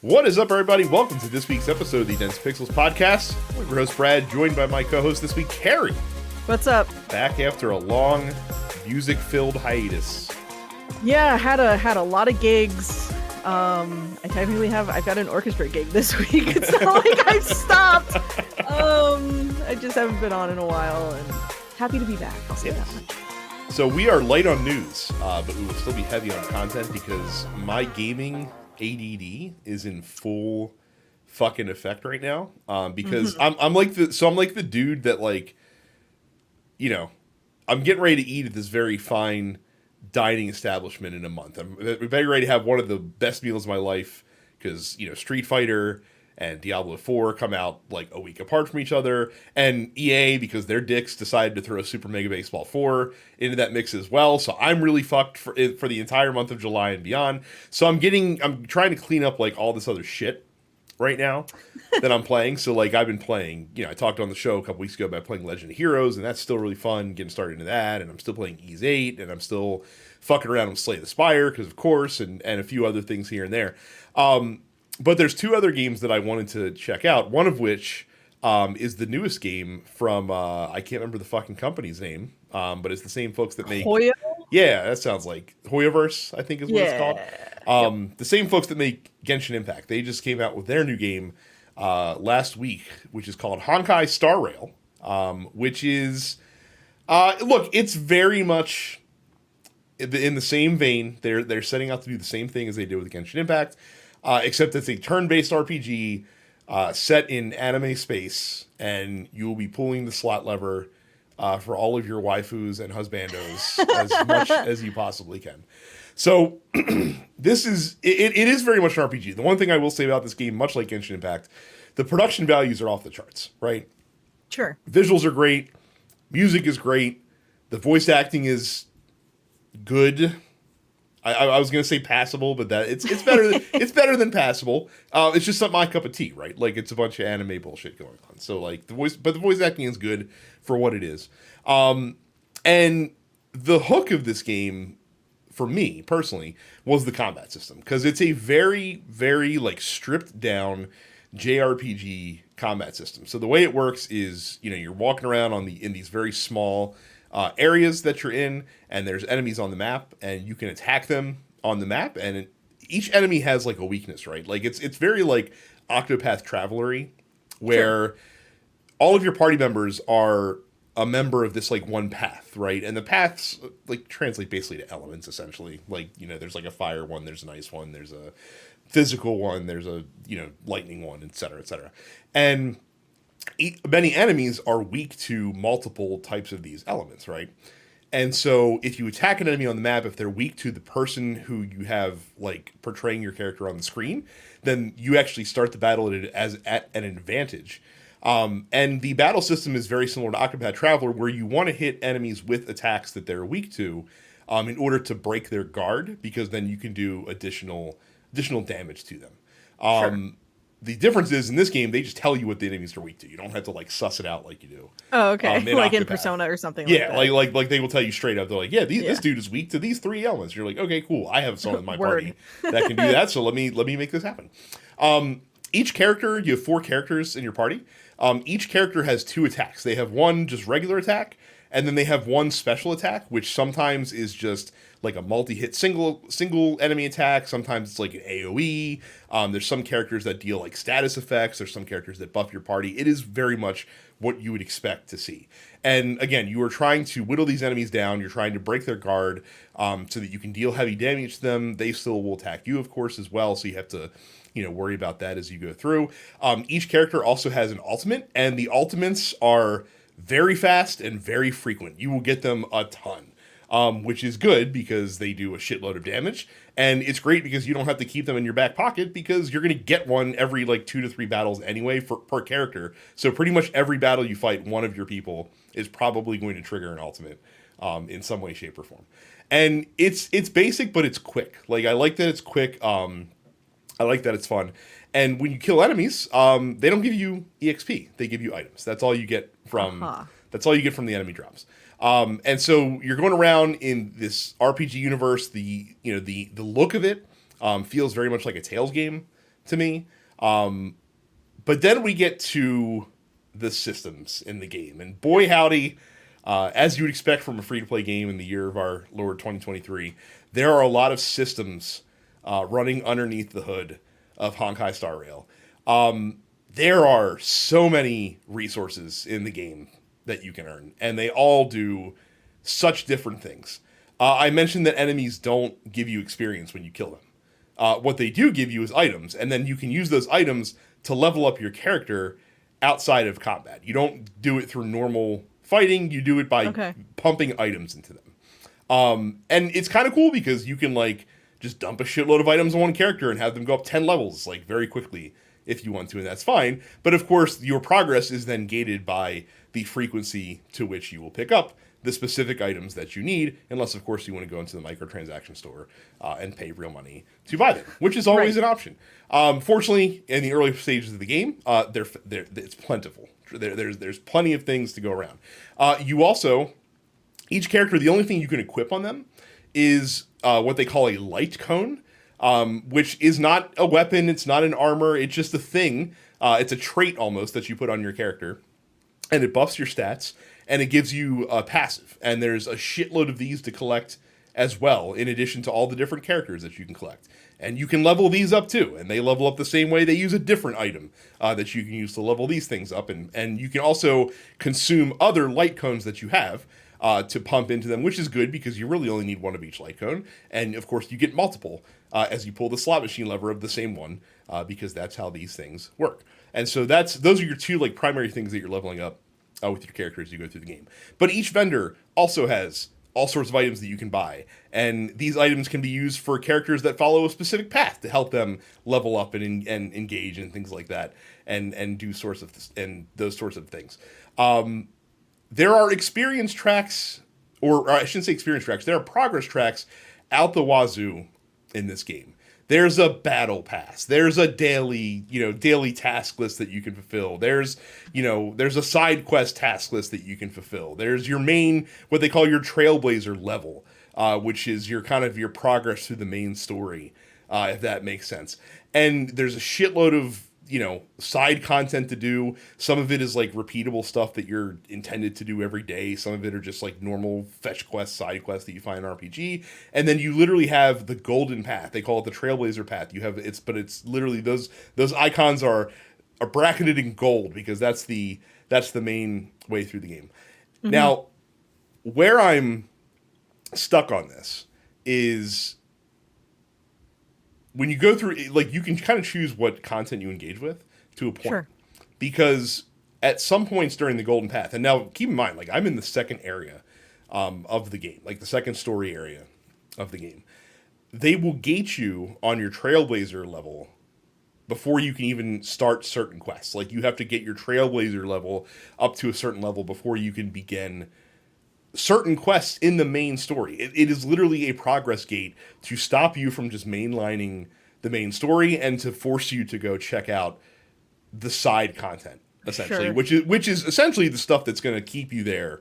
What is up, everybody? Welcome to this week's episode of the Dense Pixels podcast. I'm your host, Brad, joined by my co-host this week, Carrie. What's up? Back after a long, music-filled hiatus. Yeah, I had a lot of gigs. I've got an orchestra gig this week. It's not like I've stopped. I just haven't been on in a while, and happy to be back. I'll say that much. So we are light on news, but we will still be heavy on content because my gaming ADD is in full fucking effect right now. Because I'm like the dude that, like, you know, I'm getting ready to eat at this very fine dining establishment in a month. I'm very ready to have one of the best meals of my life because, you know, Street Fighter and Diablo 4 come out like a week apart from each other, and EA, because their dicks, decided to throw Super Mega Baseball 4 into that mix as well. So I'm really fucked for the entire month of July and beyond. So I'm trying to clean up like all this other shit right now that I'm playing. So like I've been playing, you know, I talked on the show a couple weeks ago about playing Legend of Heroes, and that's still really fun, getting started into that. And I'm still playing Ys 8, and I'm still fucking around with Slay the Spire, because of course, and a few other things here and there. But there's two other games that I wanted to check out, one of which is the newest game from, I can't remember the fucking company's name, but it's the same folks that make... Hoya? Yeah, that sounds like Hoyaverse, I think is what it's called. The same folks that make Genshin Impact. They just came out with their new game last week, which is called Honkai Star Rail, which is... look, it's very much in the same vein. They're setting out to do the same thing as they did with Genshin Impact. Except it's a turn-based RPG set in anime space, and you will be pulling the slot lever for all of your waifus and husbandos as much as you possibly can. So this is it is very much an RPG. The one thing I will say about this game, much like Genshin Impact, the production values are off the charts, right? Sure. Visuals are great, music is great, the voice acting is good. I was gonna say passable, but that it's better. It's better than passable. It's just not my cup of tea, right? Like, it's a bunch of anime bullshit going on. So like the voice acting is good for what it is. And the hook of this game, for me personally, was the combat system, because it's a very, very like stripped down JRPG combat system. So the way it works is, you know, you're walking around in these very small areas that you're in, and there's enemies on the map, and you can attack them on the map, and each enemy has like a weakness, right? Like it's very like Octopath Traveler-y, where all of your party members are a member of this like one path, right? And the paths like translate basically to elements, essentially. Like, you know, there's like a fire one, there's an ice one, there's a physical one, there's a, you know, lightning one, et cetera, et cetera. And many enemies are weak to multiple types of these elements, right? And so if you attack an enemy on the map, if they're weak to the person who you have like portraying your character on the screen, then you actually start the battle at an advantage. And the battle system is very similar to Octopath Traveler, where you want to hit enemies with attacks that they're weak to in order to break their guard, because then you can do additional damage to them. Sure. The difference is, in this game, they just tell you what the enemies are weak to. You don't have to like suss it out like you do. Oh, okay. Like Octopath. in Persona or something. Yeah, like that. like they will tell you straight up. They're like, this dude is weak to these three elements. You're like, okay, cool. I have someone in my party that can do that. So let me make this happen. Each character, you have 4 characters in your party. Each character has 2 attacks. They have one just regular attack, and then they have one special attack, which sometimes is just like a multi-hit single enemy attack. Sometimes it's like an AoE. There's some characters that deal like status effects. There's some characters that buff your party. It is very much what you would expect to see. And again, you are trying to whittle these enemies down. You're trying to break their guard so that you can deal heavy damage to them. They still will attack you, of course, as well. So you have to, you know, worry about that as you go through. Each character also has an ultimate, and the ultimates are very fast and very frequent. You will get them a ton. Which is good because they do a shitload of damage, and it's great because you don't have to keep them in your back pocket, because you're going to get one every like 2 to 3 battles anyway per character. So pretty much every battle you fight, one of your people is probably going to trigger an ultimate in some way, shape, or form. And it's basic, but it's quick. Like, I like that it's quick. I like that it's fun. And when you kill enemies, they don't give you EXP. They give you items. That's all you get from. That's all you get from the enemy drops. And so you're going around in this RPG universe. The look of it feels very much like a Tales game to me. But then we get to the systems in the game, and boy howdy, as you would expect from a free-to-play game in the year of our Lord 2023, there are a lot of systems running underneath the hood of Honkai Star Rail. There are so many resources in the game that you can earn, and they all do such different things. I mentioned that enemies don't give you experience when you kill them. What they do give you is items, and then you can use those items to level up your character outside of combat. You don't do it through normal fighting, you do it by pumping items into them. And it's kind of cool because you can like just dump a shitload of items on one character and have them go up 10 levels like very quickly if you want to, and that's fine. But of course, your progress is then gated by the frequency to which you will pick up the specific items that you need, unless of course you want to go into the microtransaction store and pay real money to buy them, which is always an option. Fortunately, in the early stages of the game, it's plentiful. There's plenty of things to go around. You also, each character, the only thing you can equip on them is what they call a light cone, which is not a weapon, it's not an armor, it's just a thing. It's a trait almost that you put on your character, and it buffs your stats, and it gives you a passive. And there's a shitload of these to collect as well, in addition to all the different characters that you can collect. And you can level these up too, and they level up the same way. They use a different item that you can use to level these things up, and you can also consume other light cones that you have to pump into them, which is good because you really only need one of each light cone. And of course, you get multiple as you pull the slot machine lever of the same one, because that's how these things work. And so those are your two like primary things that you're leveling up with your character as you go through the game. But each vendor also has all sorts of items that you can buy, and these items can be used for characters that follow a specific path to help them level up and engage and things like that, and do sorts of and those sorts of things. There are experience tracks, or I shouldn't say experience tracks. There are progress tracks out the wazoo in this game. There's a battle pass. There's a daily task list that you can fulfill. There's a side quest task list that you can fulfill. There's your main, what they call your Trailblazer level, which is your kind of your progress through the main story, if that makes sense. And there's a shitload of side content to do. Some of it is like repeatable stuff that you're intended to do every day. Some of it are just like normal fetch quests, side quests that you find in RPG. And then you literally have the golden path. They call it the Trailblazer path. But it's literally those icons are bracketed in gold because that's the main way through the game. Mm-hmm. Now, where I'm stuck on this is when you go through, like, you can kind of choose what content you engage with to a point. Sure. Because at some points during the Golden Path, and now keep in mind, like, I'm in the second area of the game, like the second story area of the game. They will gate you on your Trailblazer level before you can even start certain quests. Like, you have to get your Trailblazer level up to a certain level before you can begin certain quests in the main story. It is literally a progress gate to stop you from just mainlining the main story and to force you to go check out the side content, essentially, sure. which is essentially the stuff that's going to keep you there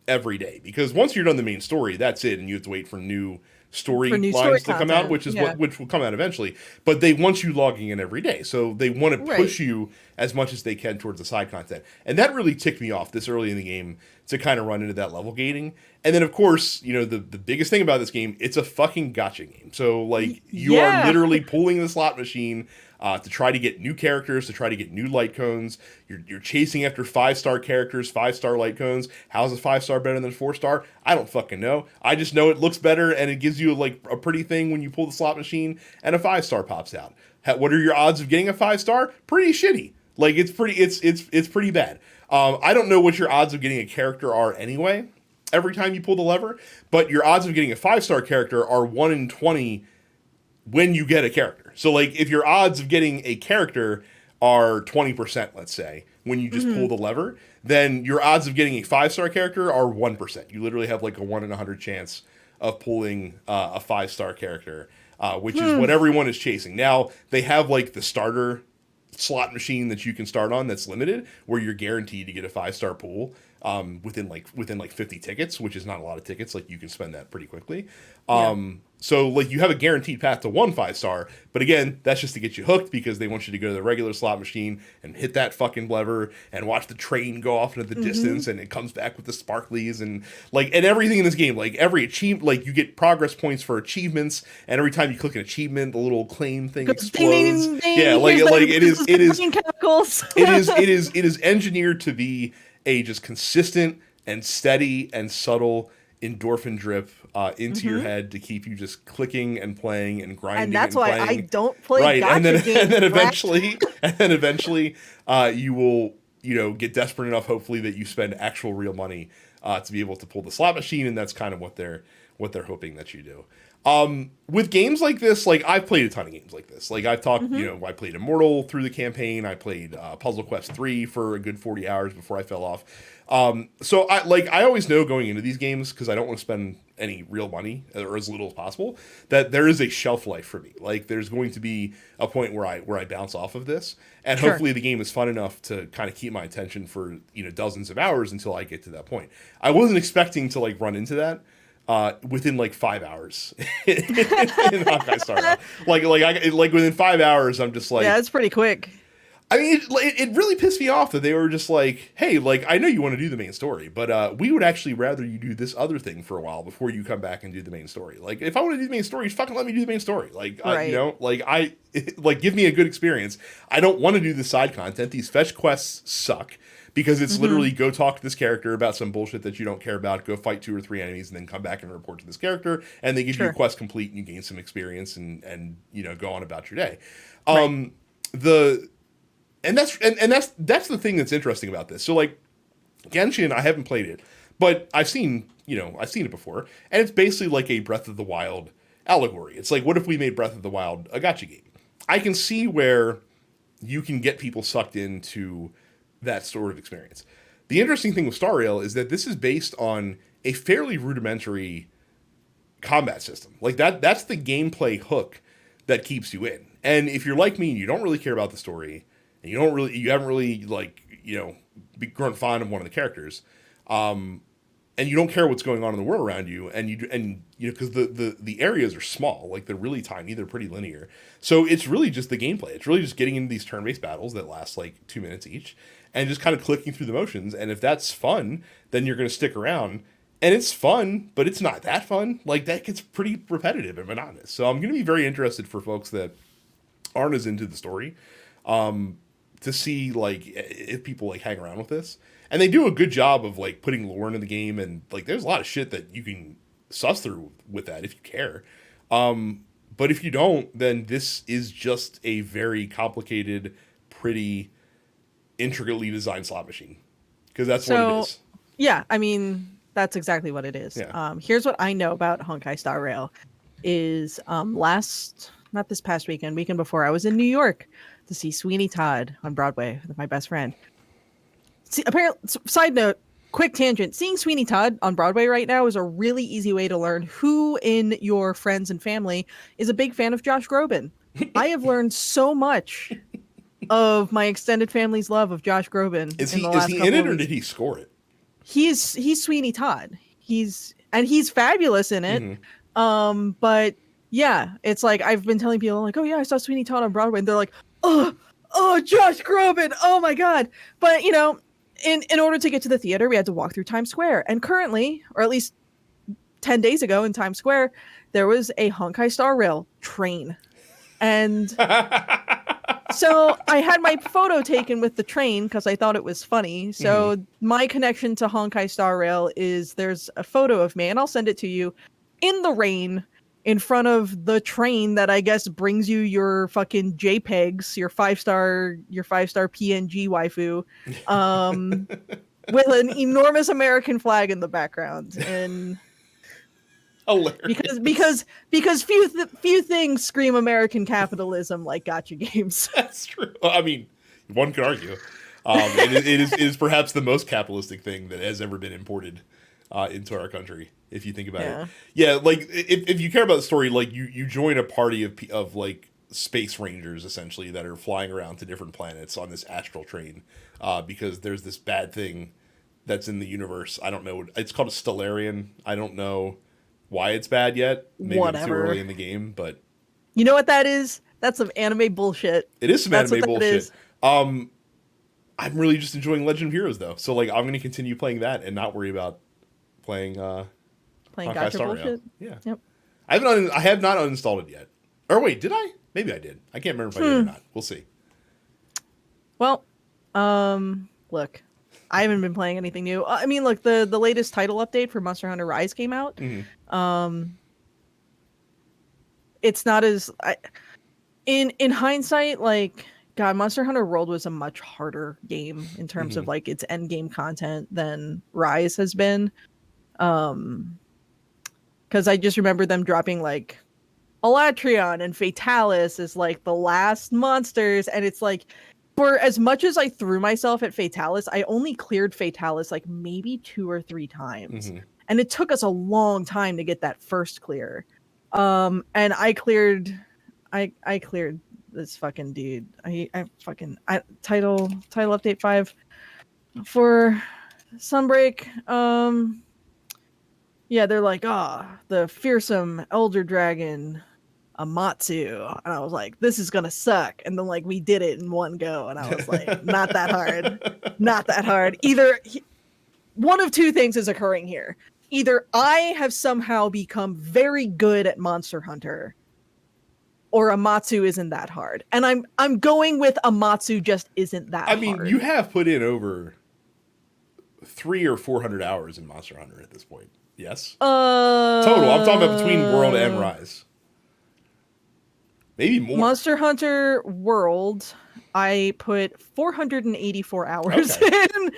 every day. Because once you're done the main story, that's it, and you have to wait for new story lines to come out, which will come out eventually. But they want you logging in every day, so they want to push you as much as they can towards the side content. And that really ticked me off this early in the game to kind of run into that level gating. And then, of course, the biggest thing about this game, it's a fucking gacha game. So, like, you are literally pulling the slot machine to try to get new characters, to try to get new light cones. You're chasing after 5-star characters, 5-star light cones. How's a 5-star better than a 4-star? I don't fucking know. I just know it looks better, and it gives you like a pretty thing when you pull the slot machine and a 5-star pops out. What are your odds of getting a 5-star? Pretty shitty. Like, it's pretty bad. I don't know what your odds of getting a character are anyway, every time you pull the lever, but your odds of getting a 5-star character are 1 in 20 when you get a character. So, like, if your odds of getting a character are 20%, let's say, when you just pull the lever, then your odds of getting a 5-star character are 1%. You literally have like a 1 in 100 chance of pulling a 5-star character, which is what everyone is chasing. Now, they have like the starter slot machine that you can start on that's limited, where you're guaranteed to get a 5-star pool within 50 tickets, which is not a lot of tickets. Like, you can spend that pretty quickly. So like you have a guaranteed path to one 5-star, but again, that's just to get you hooked because they want you to go to the regular slot machine and hit that fucking lever and watch the train go off into the distance, and it comes back with the sparklies and everything in this game. Like every achievement, like you get progress points for achievements, and every time you click an achievement, the little claim thing explodes. Ding, ding, ding. Yeah, like it is chemicals. it is engineered to be a just consistent and steady and subtle endorphin drip into your head to keep you just clicking and playing and grinding. And that's and why playing. I don't play right. gacha And then games. and then eventually you will get desperate enough, hopefully, that you spend actual real money to be able to pull the slot machine, and that's kind of what they're hoping that you do. With games like this, like I've played a ton of games like this. Like I've talked, I played Immortal through the campaign. I played Puzzle Quest 3 for a good 40 hours before I fell off. So I always know going into these games, because I don't want to spend any real money or as little as possible, that there is a shelf life for me. Like there's going to be a point where I bounce off of this, and hopefully the game is fun enough to kind of keep my attention for dozens of hours until I get to that point. I wasn't expecting to like run into that within like 5 hours in Honkai Star Rail. Like within 5 hours, I'm just like, yeah, it's pretty quick. I mean, it really pissed me off that they were just like, hey, like, I know you want to do the main story, but we would actually rather you do this other thing for a while before you come back and do the main story. Like, if I want to do the main story, just fucking let me do the main story. Like, right. Like, give me a good experience. I don't want to do the side content. These fetch quests suck because it's literally go talk to this character about some bullshit that you don't care about, go fight 2 or 3 enemies, and then come back and report to this character, and they give you a quest complete, and you gain some experience and go on about your day. And that's the thing that's interesting about this. So like Genshin, I haven't played it, but I've seen it before, and it's basically like a Breath of the Wild allegory. It's like, what if we made Breath of the Wild a gacha game? I can see where you can get people sucked into that sort of experience. The interesting thing with Star Rail is that this is based on a fairly rudimentary combat system. Like that's the gameplay hook that keeps you in. And if you're like me and you don't really care about the story, and you haven't really grown fond of one of the characters, and you don't care what's going on in the world around you, because the areas are small, like they're really tiny, they're pretty linear. So it's really just the gameplay. It's really just getting into these turn-based battles that last like 2 minutes each, and just kind of clicking through the motions. And if that's fun, then you're going to stick around. And it's fun, but it's not that fun. Like that gets pretty repetitive and monotonous. So I'm going to be very interested for folks that aren't as into the story, to see like if people like hang around with this. And they do a good job of like putting lore into the game, and like there's a lot of shit that you can suss through with that if you care. But if you don't, then this is just a very complicated, pretty intricately designed slot machine, because that's what it is. Yeah, I mean, that's exactly what it is. Yeah. Here's what I know about Honkai Star Rail is not this past weekend before, I was in New York to see Sweeney Todd on Broadway with my best friend. See, apparently, side note, quick tangent, seeing Sweeney Todd on Broadway right now is a really easy way to learn who in your friends and family is a big fan of Josh Groban. I have learned so much of my extended family's love of Josh Groban. Is he in it, or did he score it? He's Sweeney Todd. He's fabulous in it. But yeah, it's like I've been telling people like, oh yeah, I saw Sweeney Todd on Broadway, and they're like, oh Josh Groban, oh my god. But in order to get to the theater, we had to walk through Times Square, and currently, or at least 10 days ago in Times Square, there was a Honkai Star Rail train, and so I had my photo taken with the train because I thought it was funny. So my connection to Honkai Star Rail is there's a photo of me, and I'll send it to you, in the rain in front of the train that I guess brings you your fucking JPEGs, your 5-star PNG waifu, with an enormous American flag in the background. And hilarious. Because few things scream American capitalism like gacha games. That's true. I mean, one could argue. It is perhaps the most capitalistic thing that has ever been imported into our country, if you think about it. Yeah, like if you care about the story, like you join a party of like space rangers essentially that are flying around to different planets on this astral train, because there's this bad thing that's in the universe. I don't know. It's called a Stellarian. I don't know why it's bad yet. Maybe I'm too Whatever. early in the game, but You know what that is? That's some anime bullshit. it is some That's anime what that bullshit. is. I'm really just enjoying Legend of Heroes though, so like I'm going to continue playing that and not worry about playing Playing Honkai gacha Star Rail. bullshit. Yeah, Yep. I have not uninstalled it yet. Or wait, did I? Maybe I did. I can't remember if I did or not. We'll see. Well, look, I haven't been playing anything new. I mean, look, the latest title update for Monster Hunter Rise came out. It's not as in hindsight, like, God, Monster Hunter World was a much harder game in terms of like its end game content than Rise has been. Because I just remember them dropping like Alatreon and Fatalis as like the last monsters, and it's like, for as much as I threw myself at Fatalis, I only cleared Fatalis like maybe 2 or 3 times. And it took us a long time to get that first clear. And I cleared this fucking dude. Title update 5 for Sunbreak. Yeah, they're like, the fearsome elder dragon Amatsu, and I was like, this is gonna suck. And then like we did it in one go, and I was like, not that hard. Either one of two things is occurring here. Either I have somehow become very good at Monster Hunter, or Amatsu isn't that hard. And I'm going with Amatsu just isn't that hard. I mean, you have put in over 300 or 400 hours in Monster Hunter at this point. Yes? Total. I'm talking about between World and Rise. Maybe more. Monster Hunter World, I put 484 hours in.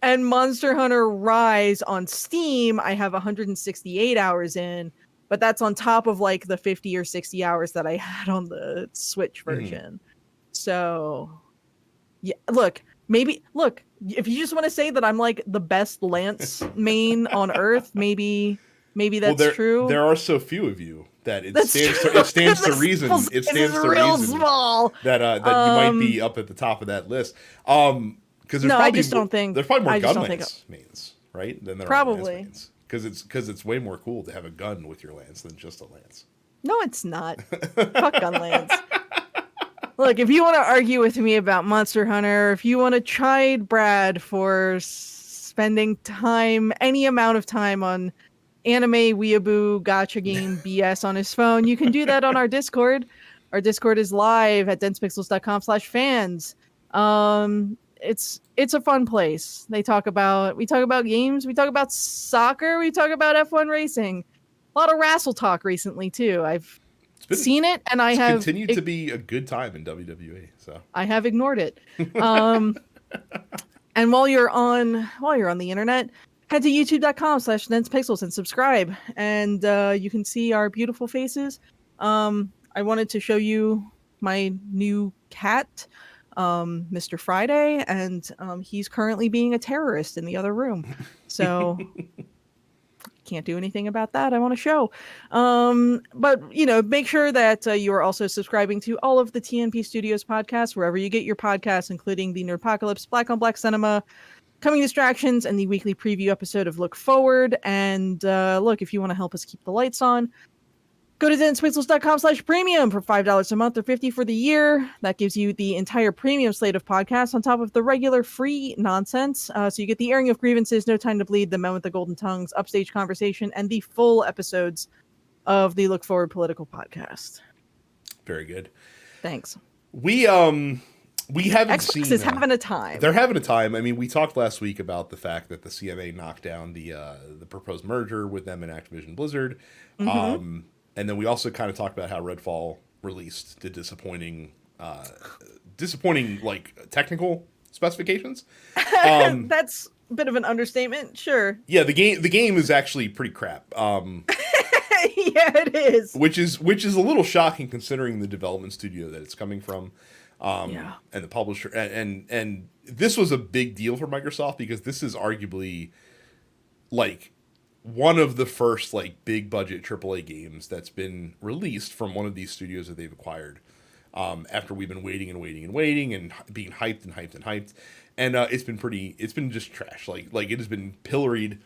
And Monster Hunter Rise on Steam, I have 168 hours in. But that's on top of like the 50 or 60 hours that I had on the Switch version. So, yeah, look, if you just want to say that I'm like the best Lance main on Earth, maybe that's true. There are so few of you that it stands to reason. It stands to reason small. that you might be up at the top of that list. Because there's probably more Gunlance mains, right? Than there are Lance mains. Because it's way more cool to have a gun with your lance than just a lance. No, it's not. Fuck Gunlance. Look, if you want to argue with me about Monster Hunter, if you want to chide Brad for spending time, any amount of time on anime, weeaboo, gacha game BS on his phone, you can do that on our Discord. Our Discord is live at densepixels.com/fans. It's a fun place. We talk about games, we talk about soccer, we talk about F1 racing. A lot of wrestle talk recently too. I've seen it, and I have continued to be a good time in WWE. So I have ignored it. And while you're on the internet, head to youtube.com/densepixels and subscribe, and you can see our beautiful faces. I wanted to show you my new cat, Mr. Friday, and he's currently being a terrorist in the other room. So can't do anything about that. I want to show. But, make sure that you are also subscribing to all of the TNP Studios podcasts, wherever you get your podcasts, including the Nerdpocalypse, Black on Black Cinema, Coming Distractions, and the weekly preview episode of Look Forward. And look, if you want to help us keep the lights on, go to densepixels.com/premium for $5 a month or $50 for the year. That gives you the entire premium slate of podcasts on top of the regular free nonsense. So you get the airing of grievances, No Time to Bleed, The Men with the Golden Tongues, Upstage Conversation, and the full episodes of the Look Forward Political Podcast. Very good. Thanks. We haven't Xbox seen. is having a time. They're having a time. I mean, we talked last week about the fact that the CMA knocked down the proposed merger with them and Activision Blizzard. And then we also kind of talked about how Redfall released the disappointing like technical specifications. That's a bit of an understatement. Sure. Yeah, the game is actually pretty crap. Yeah, it is. Which is a little shocking considering the development studio that it's coming from. And the publisher, and this was a big deal for Microsoft because this is arguably like one of the first like big budget AAA games that's been released from one of these studios that they've acquired. After we've been waiting and being hyped, and it's been just trash. Like it has been pilloried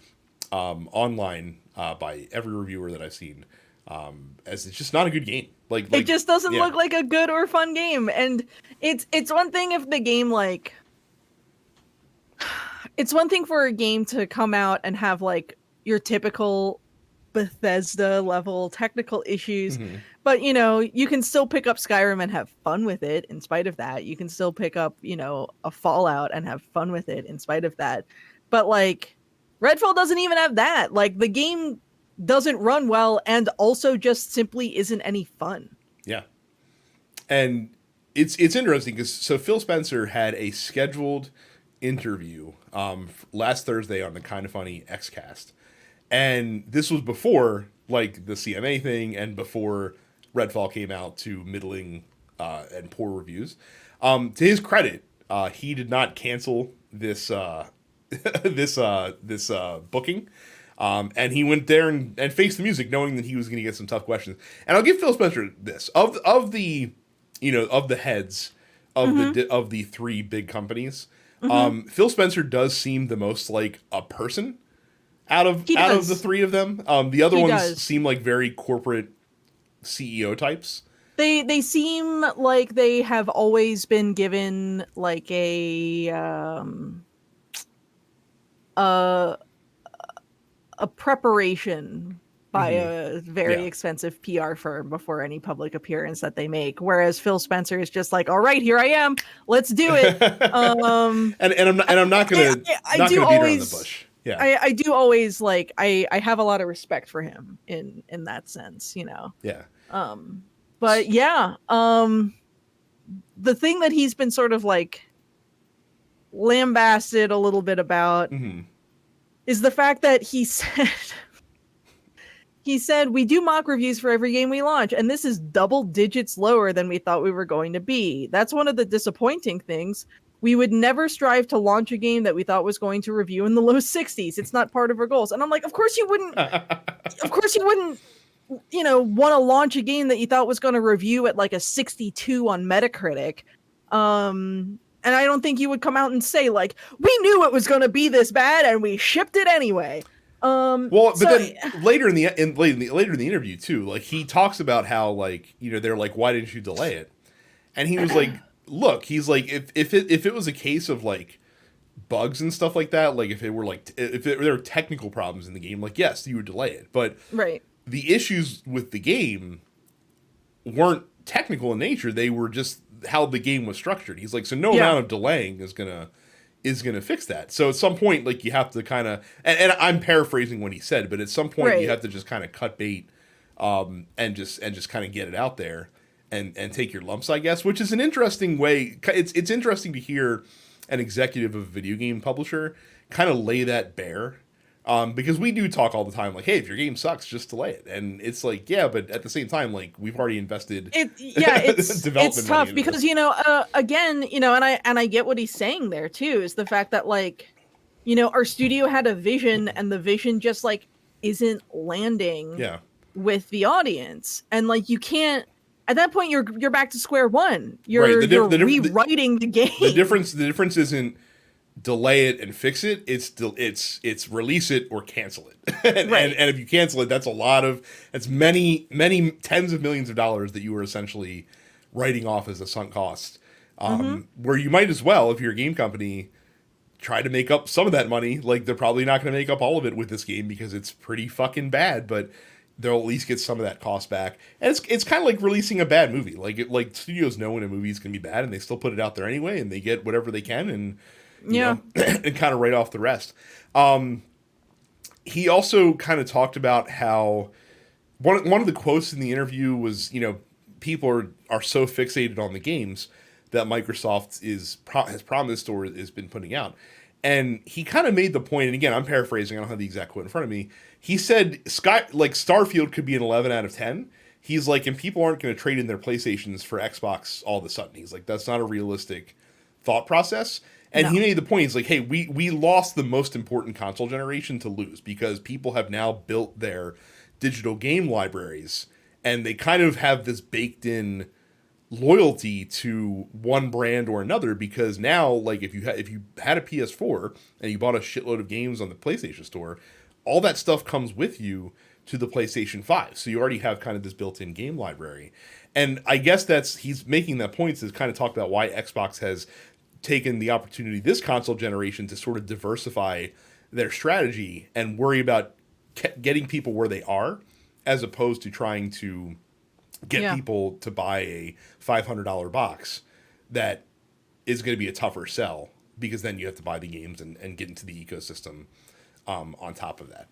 online by every reviewer that I've seen, as it's just not a good game. It just doesn't yeah. look like a good or fun game. And it's one thing if the game like it's one thing for a game to come out and have like your typical Bethesda level technical issues, Mhm. but you can still pick up Skyrim and have fun with it in spite of that. You can still pick up, a Fallout and have fun with it in spite of that. But like Redfall doesn't even have that. Like the game doesn't run well and also just simply isn't any fun. Yeah. And it's interesting because so Phil Spencer had a scheduled interview last Thursday on the Kind of Funny Xcast, and this was before like the CMA thing and before Redfall came out to middling and poor reviews. To his credit, he did not cancel this this booking. And he went there and faced the music, knowing that he was going to get some tough questions. And I'll give Phil Spencer this: of the of the heads of the three big companies, Phil Spencer does seem the most like a person out of the three of them. The other ones seem like very corporate CEO types. They seem like they have always been given like a preparation by a very expensive PR firm before any public appearance that they make. Whereas Phil Spencer is just like, all right, here I am. Let's do it. And I'm not gonna beat around the bush. Yeah. I do always like I have a lot of respect for him in that sense, Yeah. But yeah, the thing that he's been sort of like lambasted a little bit about is the fact that he said we do mock reviews for every game we launch, and this is double digits lower than we thought we were going to be. That's one of the disappointing things. We would never strive to launch a game that we thought was going to review in the low 60s. It's not part of our goals. And I'm like, of course you wouldn't want to launch a game that you thought was going to review at like a 62 on Metacritic. And I don't think you would come out and say like, we knew it was going to be this bad and we shipped it anyway. Then later in the interview too, like he talks about how like they're like, why didn't you delay it? And he was like, look, he's like, if it was a case of like bugs and stuff like that, like if there were technical problems in the game, like yes, you would delay it, but right. The issues with the game weren't technical in nature; they were just how the game was structured. He's like, so no amount of delaying is gonna fix that. So at some point, like you have to kind of, and I'm paraphrasing what he said, but at some point you have to just kind of cut bait, and just kind of get it out there and take your lumps, I guess, which is an interesting way. It's interesting to hear an executive of a video game publisher kind of lay that bare. Because we do talk all the time, like, hey, if your game sucks, just delay it. And it's like, yeah, but at the same time, like, we've already invested. It's tough because again, and I get what he's saying there too, is the fact that like, our studio had a vision and the vision just like isn't landing with the audience, and like you can't. At that point, you're back to square one. You're rewriting the game. The difference isn't delay it and fix it. It's release it or cancel it. and if you cancel it, that's many tens of millions of dollars that you were essentially writing off as a sunk cost. Where you might as well, if you're a game company, try to make up some of that money. Like they're probably not going to make up all of it with this game because it's pretty fucking bad, but they'll at least get some of that cost back. And it's kind of like releasing a bad movie. Like studios know when a movie is going to be bad and they still put it out there anyway, and they get whatever they can and and kind of write off the rest. He also kind of talked about how one of the quotes in the interview was, people are so fixated on the games that Microsoft has promised or has been putting out. And he kind of made the point, and again, I'm paraphrasing, I don't have the exact quote in front of me. He said, Starfield could be an 11 out of 10. He's like, and people aren't going to trade in their PlayStations for Xbox all of a sudden. He's like, that's not a realistic thought process. And he made the point, he's like, hey, we lost the most important console generation to lose because people have now built their digital game libraries and they kind of have this baked in loyalty to one brand or another, because now, like, if you had a PS4 and you bought a shitload of games on the PlayStation Store, all that stuff comes with you to the PlayStation 5. So you already have kind of this built-in game library. And I guess he's making that point to kind of talk about why Xbox has taken the opportunity this console generation to sort of diversify their strategy and worry about getting people where they are, as opposed to trying to get people to buy a $500 box that is going to be a tougher sell, because then you have to buy the games and get into the ecosystem on top of that.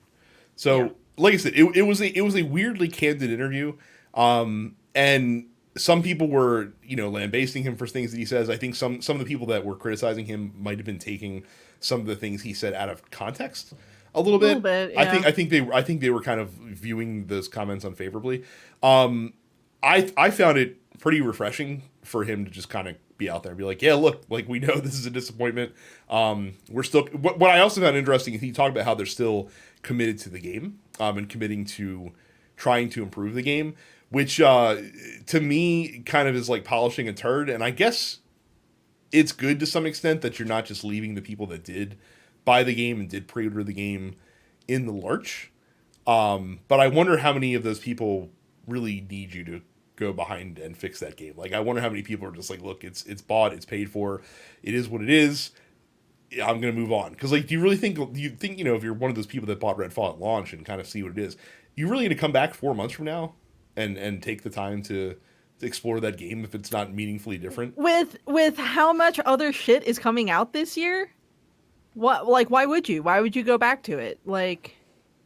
So, like I said, it was a weirdly candid interview, and some people were, lambasting him for things that he says. I think some of the people that were criticizing him might have been taking some of the things he said out of context a little bit. Yeah. I think they were kind of viewing those comments unfavorably. I found it pretty refreshing for him to just kind of be out there and be like, yeah, look, like, we know this is a disappointment. We're still, what I also found interesting is he talked about how they're still committed to the game, and committing to trying to improve the game, which, to me kind of is like polishing a turd. And I guess it's good to some extent that you're not just leaving the people that did buy the game and did pre-order the game in the lurch. But I wonder how many of those people really need you to go behind and fix that game. Like, I wonder how many people are just like, look, it's bought, it's paid for, it is what it is, I'm gonna move on. Because, like, do you think if you're one of those people that bought Redfall at launch and kind of see what it is, you really need to come back 4 months from now and take the time to explore that game if it's not meaningfully different? With how much other shit is coming out this year, why would you go back to it? Like,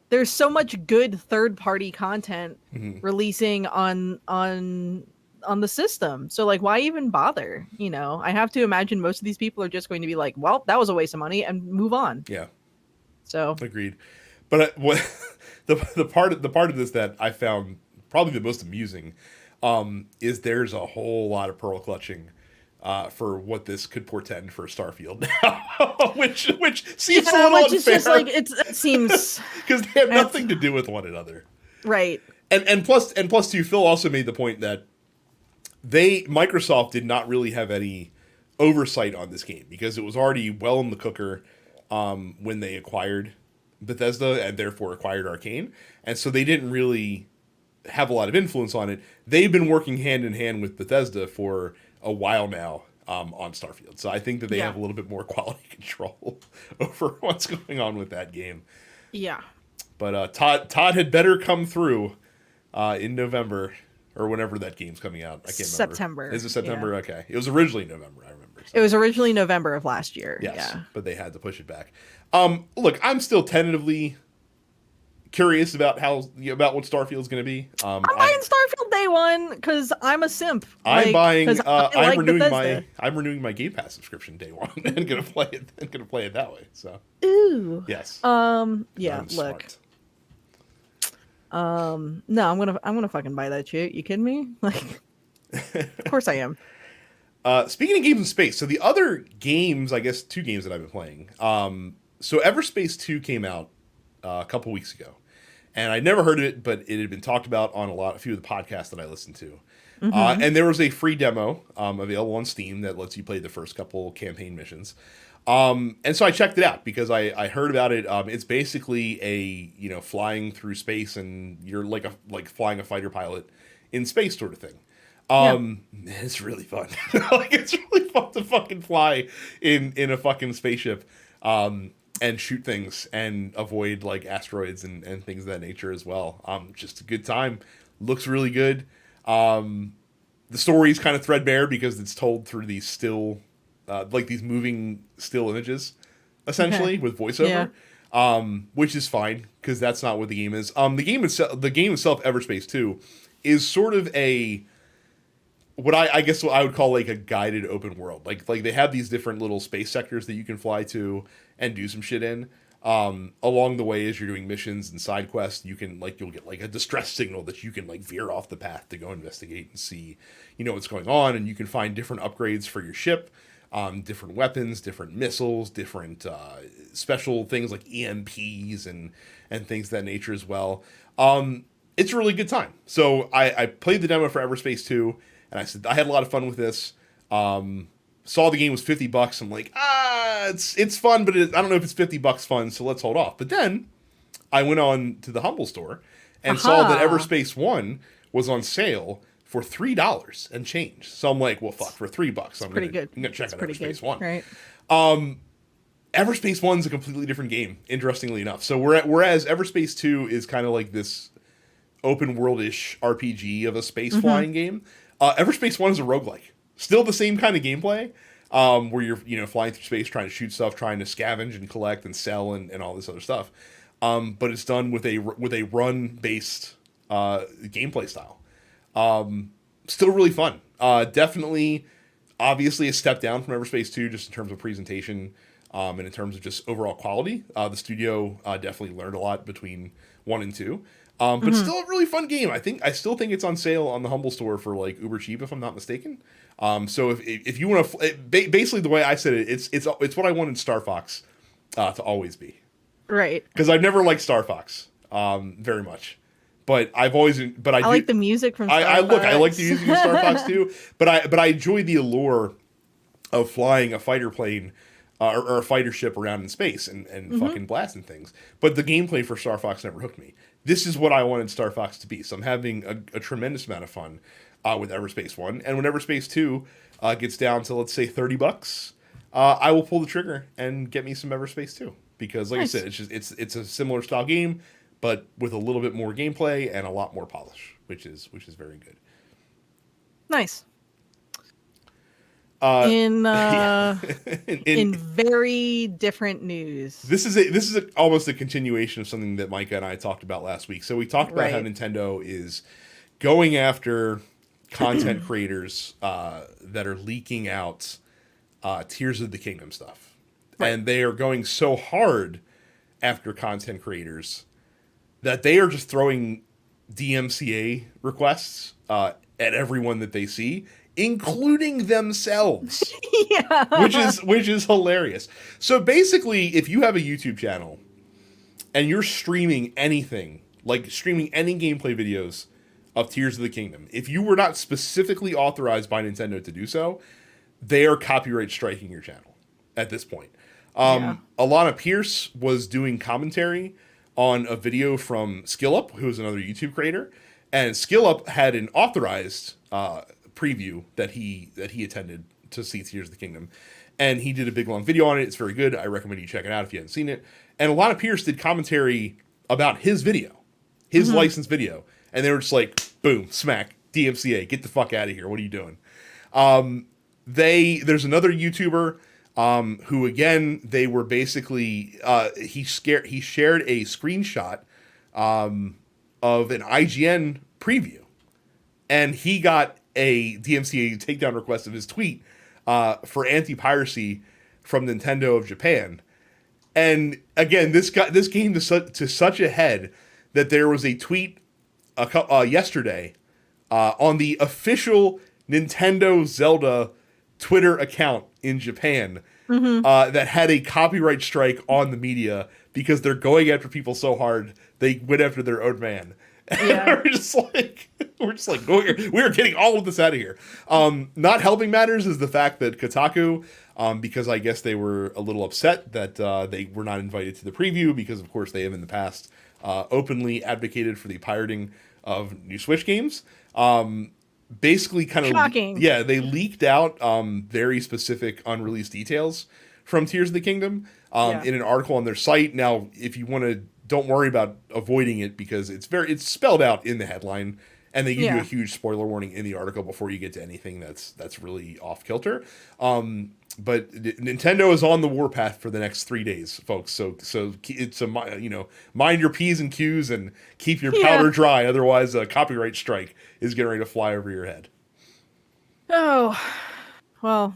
there's so much good third-party content releasing on the system. So, like, why even bother? I have to imagine most of these people are just going to be like, well, that was a waste of money, and move on. Yeah. So agreed. But what the part of this that I found probably the most amusing is there's a whole lot of pearl clutching for what this could portend for Starfield now, which seems a little unfair. It's just like it seems because they have nothing to do with one another, right? And plus too, Phil also made the point that Microsoft did not really have any oversight on this game because it was already well in the cooker when they acquired Bethesda and therefore acquired Arcane, and so they didn't really have a lot of influence on it. They've been working hand in hand with Bethesda for a while now on Starfield, so I think that they have a little bit more quality control over what's going on with that game. Yeah, but Todd had better come through in November or whenever that game's coming out. I can't remember. September. Is it September? Yeah. Okay, it was originally November. I remember. So. It was originally November of last year. Yes, yeah, but they had to push it back. Look, I'm still tentatively curious about what Starfield's going to be. I'm buying Starfield day one because I'm a simp. I'm renewing my Game Pass subscription day one and gonna play it that way. So ooh, yes. Yeah. Look. No, I'm gonna fucking buy that shit. You kidding me? Like, of course I am. Speaking of games in space, so the other games, I guess 2 games that I've been playing. So Everspace 2 came out a couple weeks ago, and I'd never heard of it, but it had been talked about on a few of the podcasts that I listened to. And there was a free demo available on Steam that lets you play the first couple campaign missions. And so I checked it out because I heard about it. It's basically a flying through space and you're like flying a fighter pilot in space sort of thing. Man, it's really fun. Like, it's really fun to fucking fly in a fucking spaceship and shoot things and avoid like asteroids and things of that nature as well. Just a good time. Looks really good. The story's kind of threadbare because it's told through these still like these moving still images essentially with voiceover. Which is fine because that's not what the game is. The game itself, Everspace 2, is sort of what I guess what I would call like a guided open world. Like they have these different little space sectors that you can fly to and do some shit in. Along the way, as you're doing missions and side quests, you'll get like a distress signal that you can like veer off the path to go investigate and see, what's going on, and you can find different upgrades for your ship, different weapons, different missiles, different special things like EMPs and things of that nature as well. It's a really good time. So I played the demo for Everspace 2. And I said, I had a lot of fun with this. Saw the game was $50. I'm like, it's fun, but I don't know if it's $50 fun, so let's hold off. But then I went on to the Humble store and saw that Aha. Everspace 1 was on sale for $3 and change. So I'm like, well, fuck, for $3, It's pretty good. I'm gonna check It's out pretty good, Everspace 1. right? Everspace 1's a completely different game, interestingly enough. So whereas Everspace 2 is kind of like this open world-ish RPG of a space flying game, Everspace 1 is a roguelike. Still the same kind of gameplay, where you're flying through space trying to shoot stuff, trying to scavenge and collect and sell and all this other stuff. But it's done with a run-based gameplay style. Still really fun. Definitely, obviously a step down from Everspace 2 just in terms of presentation, and in terms of just overall quality. The studio definitely learned a lot between 1 and 2. But still a really fun game. I still think it's on sale on the Humble store for like uber cheap, if I'm not mistaken. So if you want to, basically the way I said it, it's what I wanted Star Fox to always be. Right. Because I've never liked Star Fox very much, but I like the music from Star Fox. I like the music of Star Fox too, but I enjoy the allure of flying a fighter plane or a fighter ship around in space and fucking blasting things. But the gameplay for Star Fox never hooked me. This is what I wanted Star Fox to be. So I'm having a tremendous amount of fun with Everspace 1. And when Everspace 2 gets down to, let's say, $30, I will pull the trigger and get me some Everspace 2. Because, like Nice. I said, it's a similar style game, but with a little bit more gameplay and a lot more polish, which is very good. Nice. Uh, in yeah. in very different news. This is almost a continuation of something that Micah and I talked about last week. So we talked about how Nintendo is going after content creators that are leaking out Tears of the Kingdom stuff. Right. And they are going so hard after content creators that they are just throwing DMCA requests at everyone that they see, including themselves. Yeah. Which is hilarious. So basically, if you have a YouTube channel and you're streaming anything, like streaming any gameplay videos of Tears of the Kingdom, if you were not specifically authorized by Nintendo to do so, they are copyright striking your channel at this point. Alana Pierce was doing commentary on a video from SkillUp, who is another YouTube creator, and SkillUp had an authorized preview that he attended to see Tears of the Kingdom, and he did a big long video on it. It's very good. I recommend you check it out if you haven't seen it. And Alana Pierce did commentary about his video, his licensed video, and they were just like, boom, smack, DMCA, get the fuck out of here. What are you doing? There's another YouTuber who, again, they were basically he shared a screenshot of an IGN preview, and he got a DMCA takedown request of his tweet for anti-piracy from Nintendo of Japan. And again, this came to such a head that there was a tweet yesterday on the official Nintendo Zelda Twitter account in Japan that had a copyright strike on the media because they're going after people so hard they went after their own man. Yeah. we're just like we're getting all of this out of here. Not helping matters is the fact that Kotaku, because I guess they were a little upset that they were not invited to the preview, because of course they have in the past openly advocated for the pirating of new Switch games. Basically kind of shocking. Yeah, they leaked out very specific unreleased details from Tears of the Kingdom in an article on their site. Now, if you want to, don't worry about avoiding it because it's spelled out in the headline, and they give you a huge spoiler warning in the article before you get to anything that's really off kilter. But Nintendo is on the warpath for the next 3 days, folks. So it's mind your P's and Q's and keep your powder dry. Otherwise, a copyright strike is getting ready to fly over your head. Oh, well,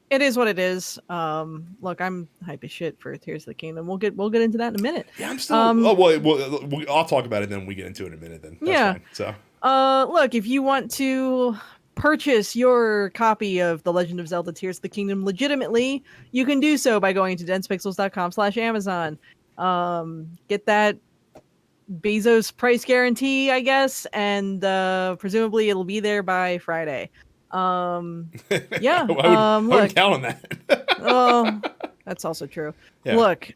it is what it is. Look, I'm hype as shit for Tears of the Kingdom. We'll get into that in a minute. Yeah, I'm still. I'll talk about it then. We get into it in a minute. Then that's fine. So, look, if you want to purchase your copy of The Legend of Zelda Tears of the Kingdom legitimately, you can do so by going to densepixels.com/Amazon. Get that Bezos price guarantee, I guess, and presumably it'll be there by Friday. Yeah. I would count on that. Oh, that's also true. Yeah. Look,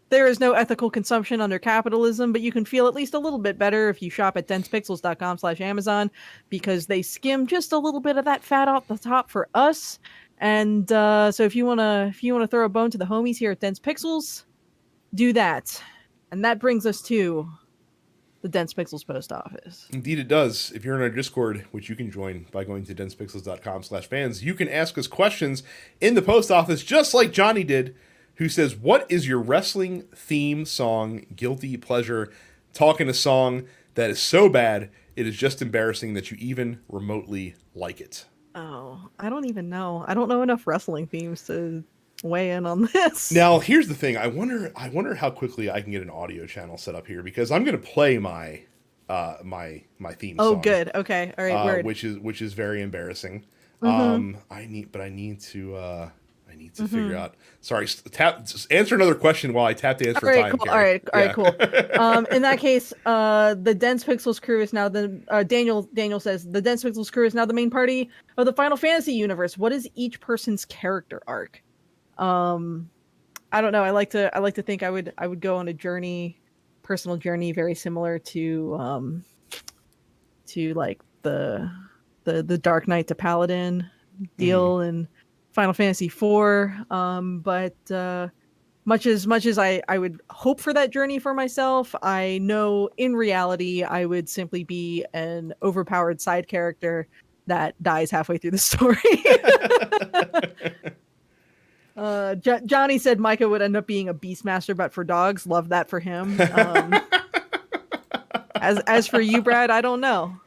There is no ethical consumption under capitalism, but you can feel at least a little bit better if you shop at densepixels.com/Amazon, because they skim just a little bit of that fat off the top for us. And so if you wanna throw a bone to the homies here at Dense Pixels, do that. And that brings us to the Dense Pixels post office. Indeed it does. If you're in our Discord, which you can join by going to densepixels.com/fans, you can ask us questions in the post office, just like Johnny did, who says, what is your wrestling theme song guilty pleasure? Talking a song that is so bad, it is just embarrassing that you even remotely like it. Oh, I don't even know. I don't know enough wrestling themes to weigh in on this. Now, here's the thing. I wonder how quickly I can get an audio channel set up here, because I'm going to play my my theme song. Oh, good. Okay. All right. Word. Which is very embarrassing. Mm-hmm. I need to figure out. Sorry, answer another question while I tap the answer All right, time. cool. All right, cool. In that case, the Dense Pixels crew is now the Daniel says the Dense Pixels crew is now the main party of the Final Fantasy universe. What is each person's character arc? I don't know. I like to think I would go on a journey, personal journey, very similar to like the Dark Knight to Paladin deal in Final Fantasy IV. But much as I would hope for that journey for myself, I know in reality I would simply be an overpowered side character that dies halfway through the story. Johnny said Micah would end up being a Beastmaster, but for dogs. Love that for him. As for you, Brad, I don't know.